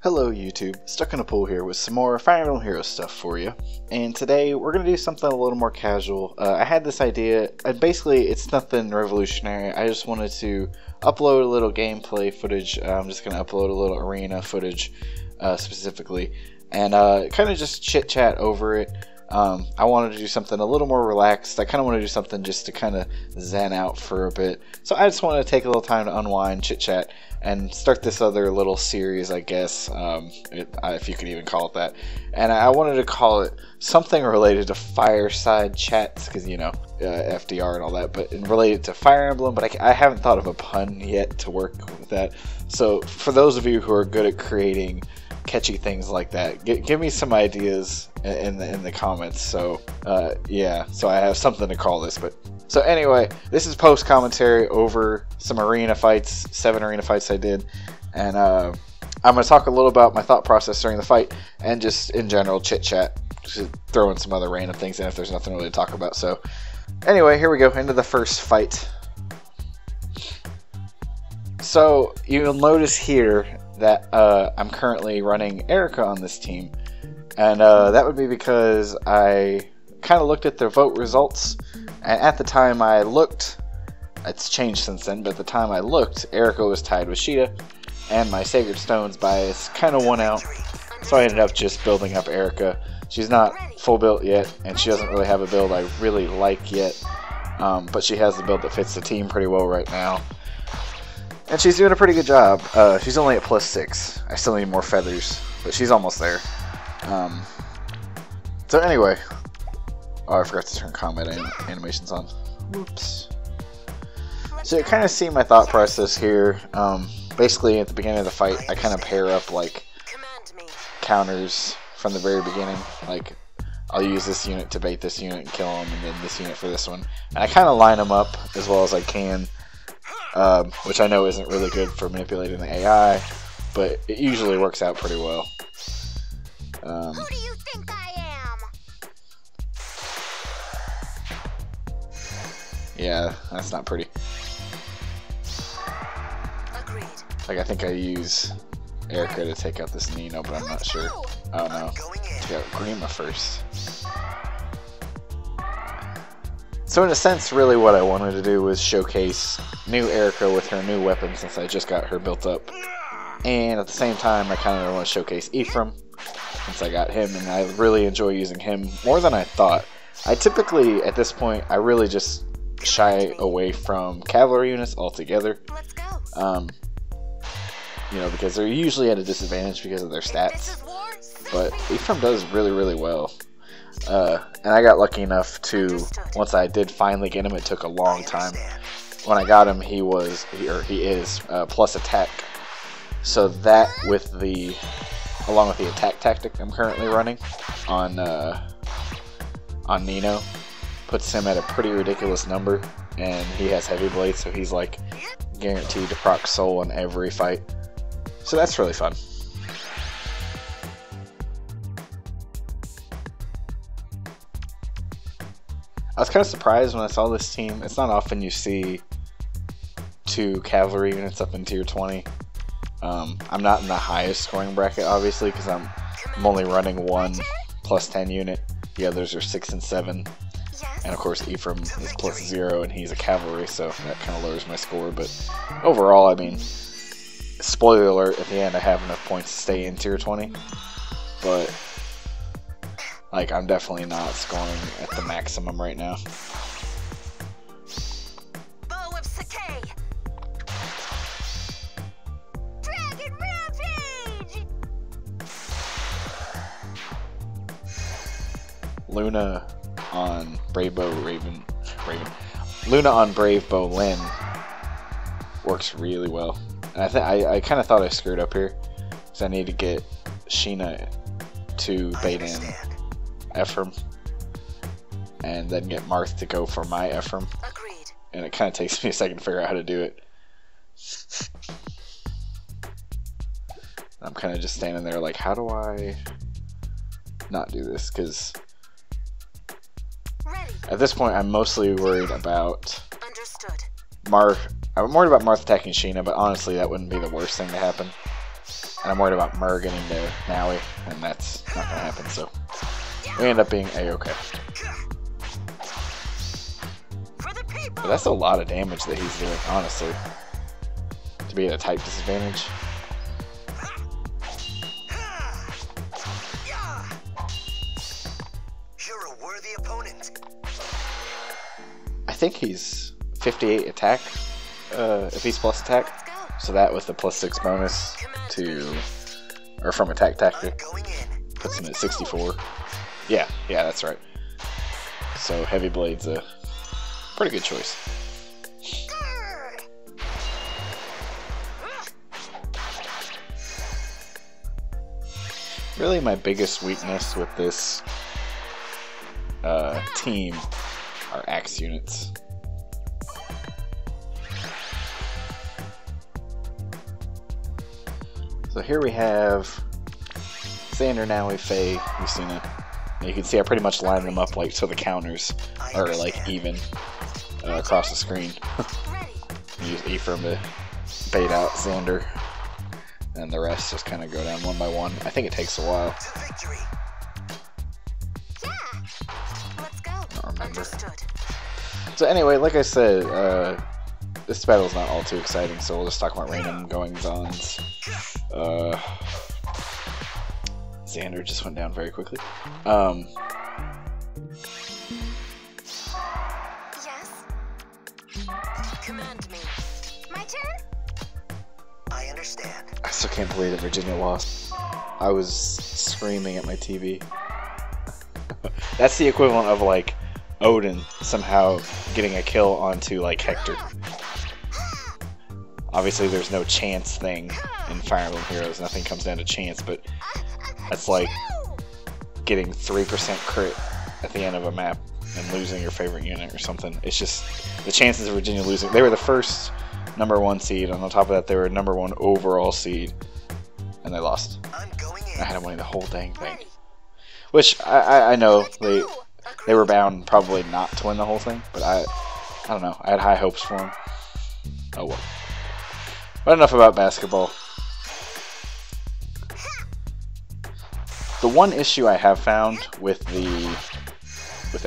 Hello YouTube, StuckInAPool here with some more Fire Emblem Heroes stuff for you. And today we're going to do something a little more casual. I had this idea, and basically it's nothing revolutionary. I just wanted to upload a little gameplay footage. I'm just going to upload a little arena footage specifically. And kind of just chit chat over it. I wanted to do something a little more relaxed. I kind of want to do something just to kind of zen out for a bit. So I just want to take a little time to unwind, chit chat, and start this other little series, I guess, if you could even call it that. And I wanted to call it something related to fireside chats, because, you know, FDR and all that, but related to Fire Emblem, but I haven't thought of a pun yet to work with that. So for those of you who are good at creating catchy things like that, give me some ideas in the comments. So yeah, so I have something to call this. But so anyway, this is post commentary over some arena fights, 7 arena fights I did, and I'm going to talk a little about my thought process during the fight and just in general chit chat, just throw in some other random things in if there's nothing really to talk about. So anyway, here we go into the first fight. So you'll notice here that I'm currently running Erica on this team, and that would be because I kind of looked at the vote results, and at the time I looked, it's changed since then, but at the time I looked, Erica was tied with Sheena, and my Sacred Stones bias kind of won out, so I ended up just building up Erica. She's not full built yet, and she doesn't really have a build I really like yet, but she has the build that fits the team pretty well right now. And she's doing a pretty good job. She's only at +6. I still need more feathers, but she's almost there. So anyway, oh, I forgot to turn combat animations on. Whoops. So you kind of see my thought process here. Basically, at the beginning of the fight, I kind of pair up like counters from the very beginning. Like, I'll use this unit to bait this unit and kill them, and then this unit for this one. And I kind of line them up as well as I can. Which I know isn't really good for manipulating the AI, but it usually works out pretty well. Who do you think I am? Yeah, that's not pretty. Agreed. Like, I think I use Erica to take out this Nino, but I'm not sure. Oh no, take out Grima first. So in a sense, really what I wanted to do was showcase new Erica with her new weapon, since I just got her built up. And at the same time, I kind of want to showcase Ephraim, since I got him, and I really enjoy using him more than I thought. I typically, at this point, I really just shy away from cavalry units altogether. Let's go. You know, because they're usually at a disadvantage because of their stats. But Ephraim does really, really well. And I got lucky enough to, once I did finally get him, it took a long time. When I got him, he is plus attack. So that, along with the attack tactic I'm currently running on Nino, puts him at a pretty ridiculous number. And he has heavy blades, so he's like guaranteed to proc soul in every fight. So that's really fun. I was kind of surprised when I saw this team. It's not often you see 2 cavalry units up in tier 20. I'm not in the highest scoring bracket, obviously, because I'm only running 1 +10 unit. The others are 6 and 7. And of course Ephraim is +0 and he's a cavalry, so that kind of lowers my score. But overall, I mean, spoiler alert, at the end I have enough points to stay in tier 20. But like, I'm definitely not scoring at the maximum right now. Bow of Sakai. Dragon Rampage. Luna on Brave Bow Luna on Brave Bow Lyn works really well. And I kind of thought I screwed up here, because I need to get Sheena to bait in Ephraim, and then get Marth to go for my Ephraim. Agreed. And it kind of takes me a second to figure out how to do it. I'm kind of just standing there like, how do I not do this? Because at this point I'm mostly worried about I'm worried about Marth attacking Sheena, but honestly that wouldn't be the worst thing to happen. And I'm worried about Mur getting to Nowi, and that's not gonna happen, so we end up being A-okay. But that's a lot of damage that he's doing, honestly. To be at a type disadvantage. You're a worthy opponent. I think he's 58 attack, if he's plus attack. So that with the +6 bonus to, or from attack tactic, puts him at 64. Yeah, that's right. So Heavy Blade's a pretty good choice. Really, my biggest weakness with this team are axe units. So here we have Xander, Nowi, Faye, Sheena. And you can see I pretty much line them up like so the counters are like even across the screen. Use Ephraim to bait out Xander, and the rest just kind of go down one by one. I think it takes a while. I don't remember. So anyway, like I said, this battle's not all too exciting, so we'll just talk about random goings-ons. Xander just went down very quickly. Yes? Command me. My turn? I understand. I still can't believe that Virginia lost. I was screaming at my TV. That's the equivalent of like Odin somehow getting a kill onto like Hector. Obviously there's no chance thing in Fire Emblem Heroes, nothing comes down to chance, but that's like getting 3% crit at the end of a map and losing your favorite unit or something. It's just, the chances of Virginia losing, they were the first #1 seed, and on top of that they were #1 overall seed, and they lost. I had them winning the whole dang thing. Which, I know, they were bound probably not to win the whole thing, but I don't know, I had high hopes for them. Oh well. But enough about basketball. The one issue I have found with the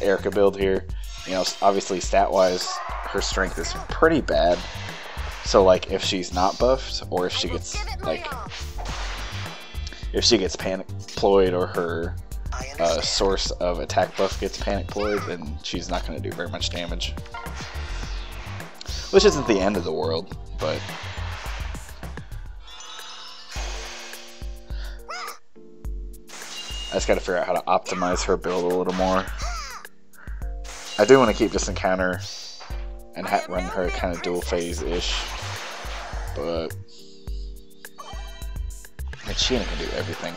Erica build here, you know, obviously stat-wise, her strength is pretty bad. So like, if she's not buffed, or if she gets like, if she gets panic ployed, or her source of attack buff gets panic ployed, then she's not going to do very much damage. Which isn't the end of the world, but I just gotta figure out how to optimize her build a little more. I do want to keep this encounter and run her kind of dual phase-ish, but I mean, Sheena can do everything.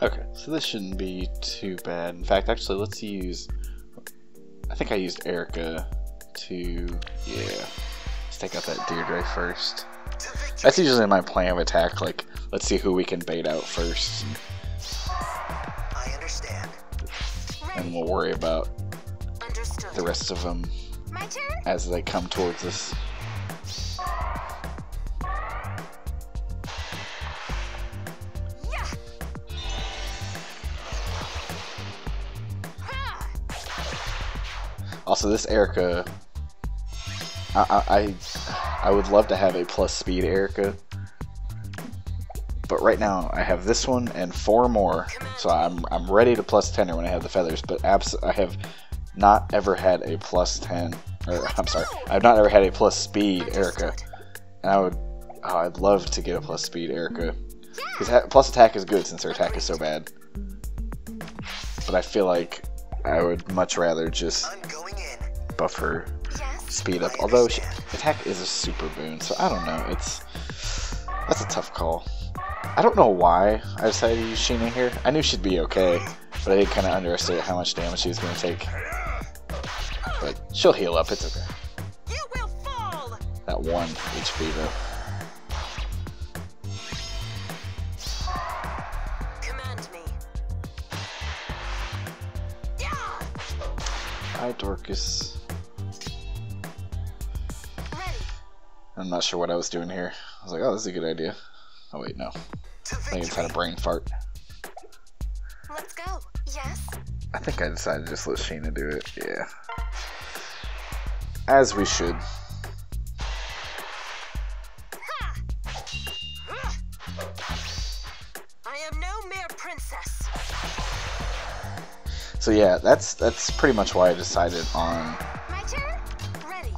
Okay, so this shouldn't be too bad. In fact, actually, let's use, I think I used Erica to, yeah, let's take out that Deirdre first. That's usually my plan of attack, like, let's see who we can bait out first. I understand. And we'll worry about the rest of them as they come towards us. Also, this Erica, I would love to have a plus speed Erica, but right now I have this one and 4 more, so I'm ready to plus 10 her when I have the feathers. But I have not ever had a plus 10, or I'm sorry, I've not ever had a plus speed Erica, and I'd love to get a plus speed Erica, because plus attack is good since her attack is so bad. But I feel like I would much rather just buff her speed up. Although attack is a super boon, so I don't know. That's a tough call. I don't know why I decided to use Sheena here. I knew she'd be okay, but I did kind of underestimate how much damage she was going to take. But she'll heal up. It's okay. You will fall. That 1 HP though. Command me. Hi, Dorcas. Ready. I'm not sure what I was doing here. I was like, oh, this is a good idea. Oh wait, no. To I think it's had a victory. brain fart. Let's go. Yes? I think I decided to just let Sheena do it. Yeah. As we should. I am no mere princess. So yeah, that's pretty much why I decided on My turn? Ready.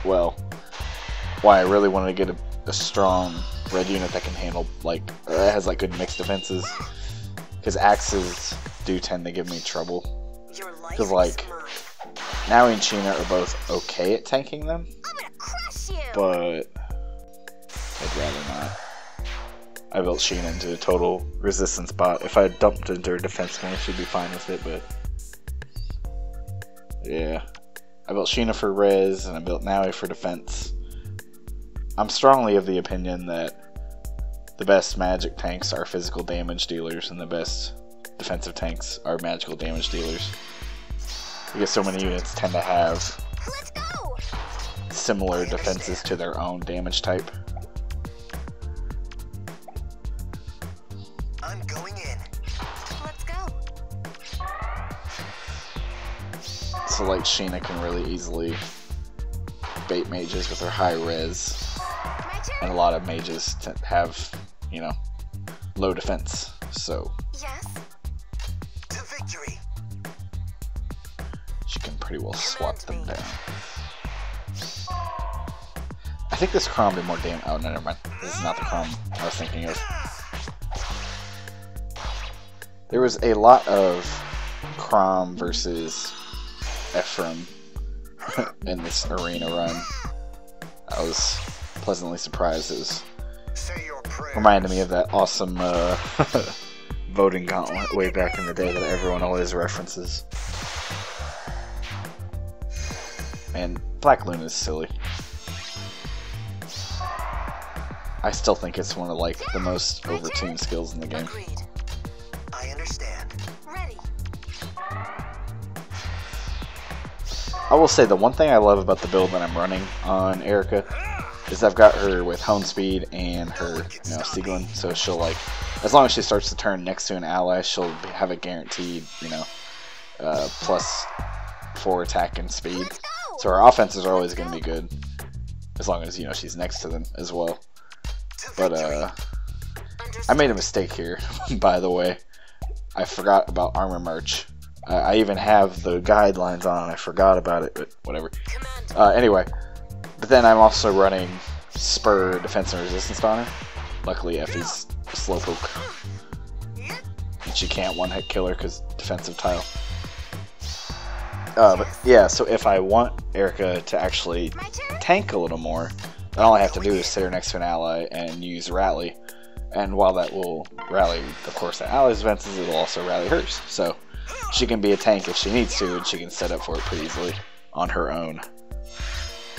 well, why I really wanted to get a strong red unit that can handle, like, that has like good mixed defenses, because axes do tend to give me trouble. Your life Because is like, mine. Nowi and Sheena are both okay at tanking them, I'm gonna crush you. but I'd rather not. I built Sheena into a total resistance bot. If I had dumped into her defense more, she'd be fine with it, but yeah. I built Sheena for res, and I built Nowi for defense. I'm strongly of the opinion that the best magic tanks are physical damage dealers, and the best defensive tanks are magical damage dealers. Because so many units tend to have Let's go. similar defenses to their own damage type. I'm going in. Let's go. So like Sheena can really easily bait mages with her high res, My turn. and a lot of mages have, you know, low defense, so Yes. To victory. she can pretty well swat them down. I think this Crom did more damage. Oh, no, never mind. This is not the Crom I was thinking of. There was a lot of Crom versus Ephraim in this arena run. I was pleasantly surprised. It was Say your prayers. reminded me of that awesome voting gauntlet way back in the day that everyone always references. And Black Luna is silly. I still think it's one of like the most overtuned skills in the game. Agreed. I understand. Ready. I will say the one thing I love about the build that I'm running on Erica is I've got her with hone speed and her, you know, Siegelin, so she'll like, as long as she starts the turn next to an ally, she'll have a guaranteed, you know, +4 attack and speed. Let's go. So her offenses are always going to be good, as long as, you know, she's next to them as well. To But victory. I made a mistake here, by the way. I forgot about armor merch. I even have the guidelines on. I forgot about it, but whatever. Command. Anyway, but then I'm also running Spur Defense and Resistance on her. Luckily, Effie's a Slowpoke, and she can't one-hit kill her because defensive tile. But yeah, so if I want Erica to actually My turn. tank a little more, then all I have to do is sit her next to an ally and use Rally. And while that will rally, of course, the ally's defenses, it'll also rally hers. So she can be a tank if she needs to, and she can set up for it pretty easily on her own.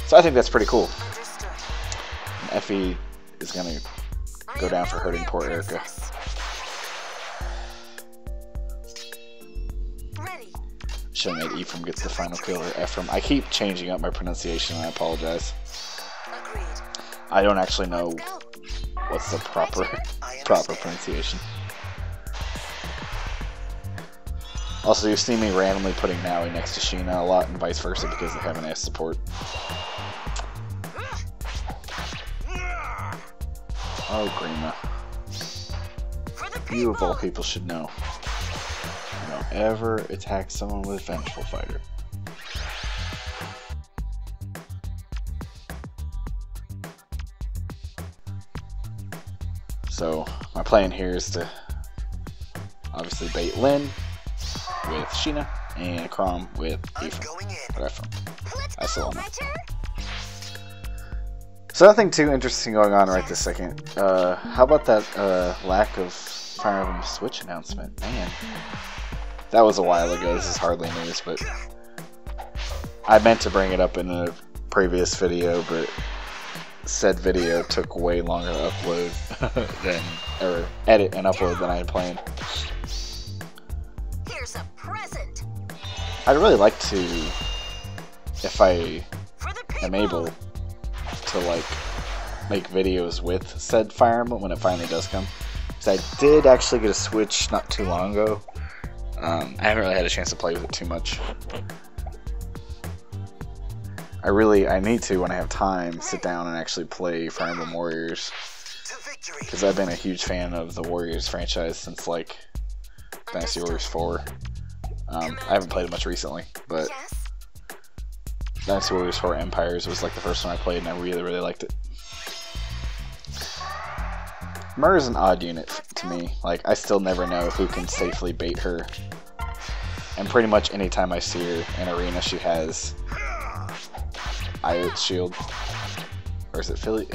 So I think that's pretty cool. Understood. And Effie is going to go down for hurting poor Erica. Ready. Should have made Ephraim get the final kill, or Ephraim. I keep changing up my pronunciation, and I apologize. Agreed. I don't actually know Let's go. what's the proper I proper understand. pronunciation. Also, you see me randomly putting Nowi next to Sheena a lot, and vice versa, because they have an S support. Oh, Grima. For the You of all people. people should know. Don't ever attack someone with Vengeful Fighter. So, my plan here is to obviously bait Lynn with Sheena and Crom with I'm Ephraim. going in. Or Ephraim. Let's I still go. don't know. My turn. So nothing too interesting going on right this second. How about that lack of Fire Emblem Switch announcement? Man, that was a while ago. This is hardly news, but I meant to bring it up in a previous video, but said video took way longer to upload or edit and upload than I had planned. Here's a present. I'd really like to, if I For the people. am able, to like make videos with said Fire Emblem when it finally does come. Because I did actually get a Switch not too long ago. I haven't really had a chance to play with it too much. I need to, when I have time, sit down and actually play Fire Emblem Warriors. Because I've been a huge fan of the Warriors franchise since like Dynasty Warriors 4. I haven't played it much recently, but Dynasty Warriors 4 Empires was like the first one I played and I really, really liked it. Myr is an odd unit to me. Like, I still never know who can safely bait her. And pretty much anytime I see her in arena, she has Iot's shield. Or is it Philly?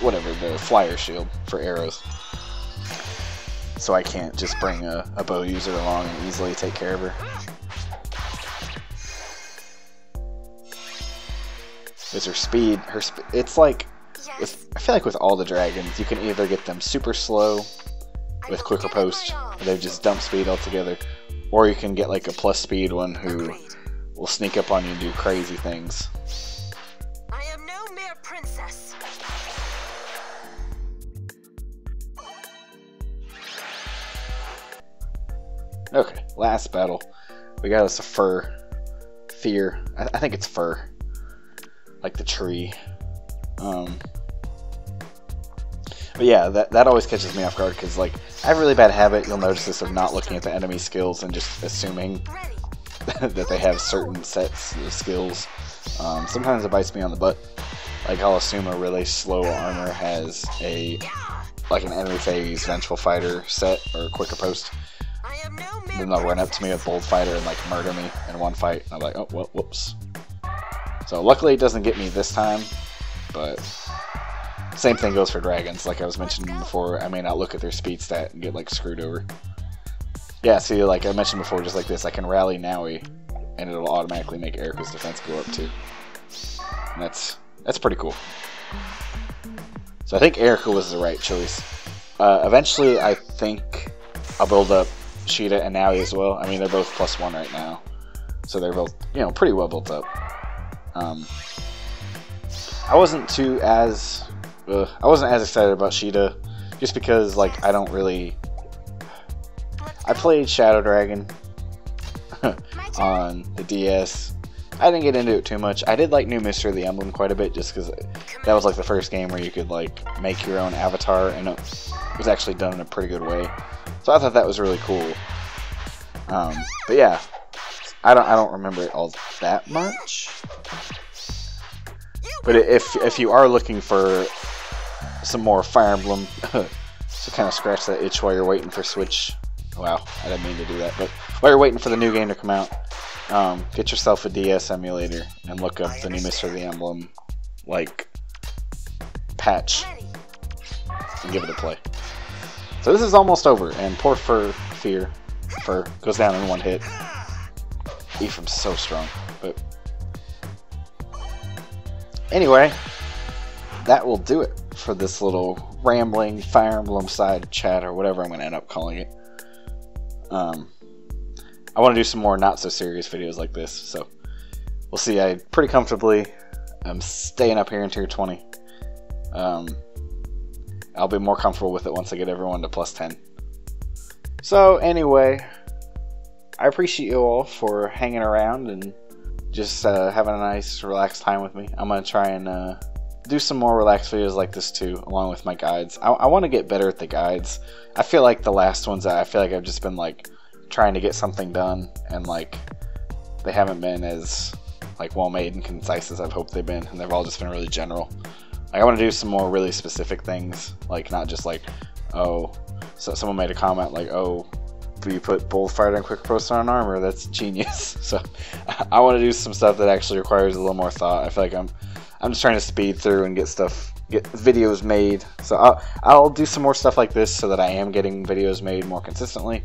Whatever, the flyer shield for arrows. So I can't just bring a bow user along and easily take care of her. Is her speed, it's like, I feel like with all the dragons, you can either get them super slow with quicker post, or they just dump speed altogether, or you can get like a plus speed one who will sneak up on you and do crazy things. I am no mere princess. Okay, last battle. We got us a Fear. I think it's fur. Like the tree. But yeah, that always catches me off guard because like I have a really bad habit, you'll notice this, of not looking at the enemy skills and just assuming that they have certain sets of skills. Sometimes it bites me on the butt. Like I'll assume a really slow armor has like an enemy phase Vengeful Fighter set or quicker post. Then they'll run up to me with Bold Fighter and like murder me in one fight. And I'm like, oh well, whoops. So luckily it doesn't get me this time, but same thing goes for dragons. Like I was mentioning before, I may not look at their speed stat and get like screwed over. Yeah, see, like I mentioned before, just like this, I can rally Nowi and it'll automatically make Erica's defense go up too. And that's pretty cool. So I think Erica was the right choice. Eventually I think I'll build up Sheena and Nowi as well. I mean, they're both +1 right now, so they're both, you know, pretty well built up. I wasn't as excited about Sheena, just because like I played Shadow Dragon on the DS. I didn't get into it too much. I did like New Mystery of the Emblem quite a bit, just because that was like the first game where you could like make your own avatar, and it was actually done in a pretty good way. So I thought that was really cool. But yeah, I don't remember it all that much. But if you are looking for some more Fire Emblem to kind of scratch that itch while you're waiting for Switch, wow, I didn't mean to do that. But while you're waiting for the new game to come out, get yourself a DS emulator and look up the New Mystery of the Emblem like patch and give it a play. So this is almost over, and poor Fear goes down in one hit. Ephraim's so strong, but anyway, that will do it for this little rambling Fire Emblem side chat, or whatever I'm going to end up calling it. I want to do some more not so serious videos like this, so we'll see. I pretty comfortably am staying up here in tier 20. I'll be more comfortable with it once I get everyone to +10. So anyway, I appreciate you all for hanging around and just having a nice relaxed time with me. I'm going to try and do some more relaxed videos like this too, along with my guides. I want to get better at the guides. I feel like the last ones, I feel like I've just been like trying to get something done, and like they haven't been as like well made and concise as I've hoped they've been, and they've all just been really general. Like, I want to do some more really specific things, like not just like, oh, so someone made a comment like, oh, you put Bold Fighter and Quick Post on armor, that's genius. So I want to do some stuff that actually requires a little more thought. I feel like I'm just trying to speed through and get videos made. So I'll do some more stuff like this so that I am getting videos made more consistently,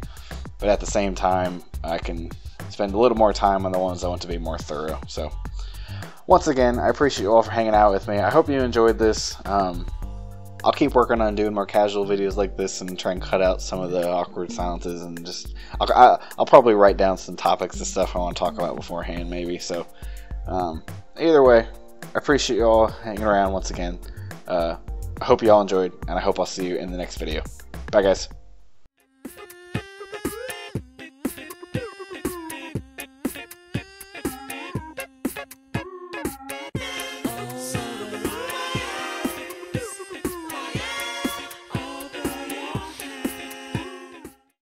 but at the same time I can spend a little more time on the ones I want to be more thorough. So once again, I appreciate you all for hanging out with me. I hope you enjoyed this. I'll keep working on doing more casual videos like this and try and cut out some of the awkward silences, and just I'll probably write down some topics and stuff I want to talk about beforehand maybe. So either way, I appreciate you all hanging around once again. I hope you all enjoyed, and I hope I'll see you in the next video. Bye, guys.